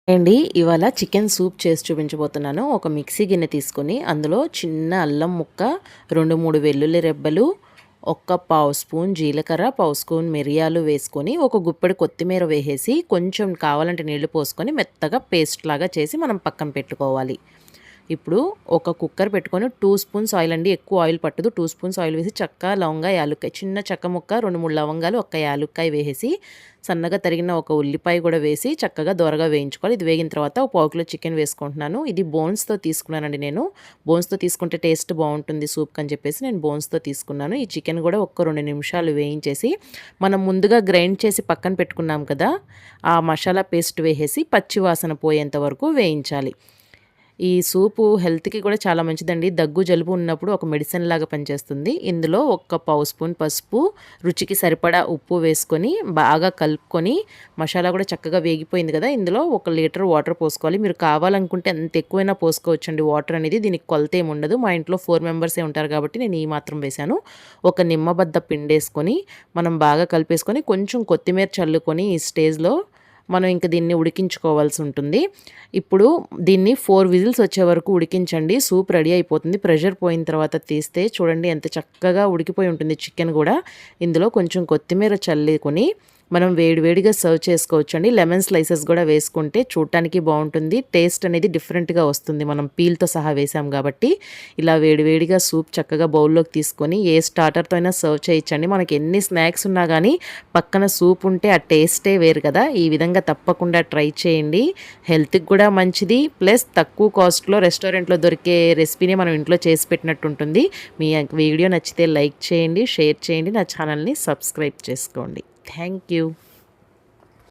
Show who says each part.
Speaker 1: అండి ఇవాళ chicken soup చేసి చూపించబోతున్నాను. ఒక మిక్సీ గిన్నె తీసుకొని అందులో చిన్న అల్లం ముక్క, 2, 3 వెల్లుల్లి రెబ్బలు, ఒక పావు స్పూన్ జీలకర్ర, పావు స్పూన్ మిరియాలు వేసుకొని ఒక గుప్పెడు కొత్తిమీర వేసేసి కొంచెం కావాలంటే నీళ్లు పోసుకొని మెత్తగా పేస్ట్ లాగా చేసి మనం పక్కన పెట్టుకోవాలి. ఇప్పుడు ఒక కుక్కర్ పెట్టుకొని 2 స్పూన్స్ ఆయిల్ అండి, ఎక్కువ ఆయిల్ పట్టదు. 2 స్పూన్స్ ఆయిల్ వేసి చెక్క, లవంగా, యాలుక్కాయ, చిన్న చెక్క ముక్క, 2, 3 లవంగాలు, ఒక్క యాలుక్కాయ వేసేసి సన్నగా తరిగిన ఒక ఉల్లిపాయ కూడా వేసి చక్కగా దోరగా వేయించుకోవాలి. ఇది వేగిన తర్వాత ఒక పావు కిలో చికెన్ వేసుకుంటున్నాను. ఇది బోన్స్తో తీసుకున్నానండి నేను. బోన్స్తో తీసుకుంటే టేస్ట్ బాగుంటుంది సూప్ అని చెప్పేసి నేను బోన్స్తో తీసుకున్నాను. ఈ చికెన్ కూడా ఒక్క 2 నిమిషాలు వేయించేసి మనం ముందుగా గ్రైండ్ చేసి పక్కన పెట్టుకున్నాం కదా, ఆ మసాలా పేస్ట్ వేసేసి పచ్చి వాసన పోయేంత వరకు వేయించాలి. ఈ సూపు హెల్త్‌కి కూడా చాలా మంచిదండి. దగ్గు, జలుబు ఉన్నప్పుడు ఒక మెడిసిన్ లాగా పనిచేస్తుంది. ఇందులో ఒక పావు స్పూన్ పసుపు, రుచికి సరిపడా ఉప్పు వేసుకొని బాగా కలుపుకొని, మసాలా కూడా చక్కగా వేగిపోయింది కదా, ఇందులో 1 లీటర్ వాటర్ పోసుకోవాలి. మీరు కావాలనుకుంటే ఎంత ఎక్కువైనా పోసుకోవచ్చండి వాటర్ అనేది. దీనికి కొలత ఏమి ఉండదు. మా ఇంట్లో 4 మెంబర్సే ఉంటారు కాబట్టి నేను ఈ మాత్రం వేశాను. ఒక నిమ్మబద్ద పిండేసుకొని మనం బాగా కలిపేసుకొని కొంచెం కొత్తిమీర చల్లుకొని ఈ స్టేజ్‌లో మనం ఇంక దీన్ని ఉడికించుకోవాల్సి ఉంటుంది. ఇప్పుడు దీన్ని 4 విజిల్స్ వచ్చే వరకు ఉడికించండి. సూప్ రెడీ అయిపోతుంది. ప్రెషర్ పోయిన తర్వాత తీస్తే చూడండి ఎంత చక్కగా ఉడికిపోయి ఉంటుంది చికెన్ కూడా. ఇందులో కొంచెం కొత్తిమీర చల్లుకొని మనం వేడివేడిగా సర్వ్ చేసుకోవచ్చండి. లెమన్ స్లైసెస్ కూడా వేసుకుంటే చూడటానికి బాగుంటుంది. టేస్ట్ అనేది డిఫరెంట్గా వస్తుంది. మనం పీల్తో సహా వేసాం కాబట్టి ఇలా వేడివేడిగా సూప్ చక్కగా బౌల్లోకి తీసుకొని ఏ స్టార్టర్తో అయినా సర్వ్ చేయొచ్చండి. మనకి ఎన్ని స్నాక్స్ ఉన్నా కానీ పక్కన సూప్ ఉంటే ఆ టేస్టే వేరు కదా. ఈ విధంగా తప్పకుండా ట్రై చేయండి. హెల్త్కి కూడా మంచిది, ప్లస్ తక్కువ కాస్ట్లో రెస్టారెంట్లో దొరికే రెసిపీని మనం ఇంట్లో చేసి పెట్టినట్టు ఉంటుంది. మీ వీడియో నచ్చితే లైక్ చేయండి, షేర్ చేయండి, నా ఛానల్ని సబ్స్క్రైబ్ చేసుకోండి. Thank you.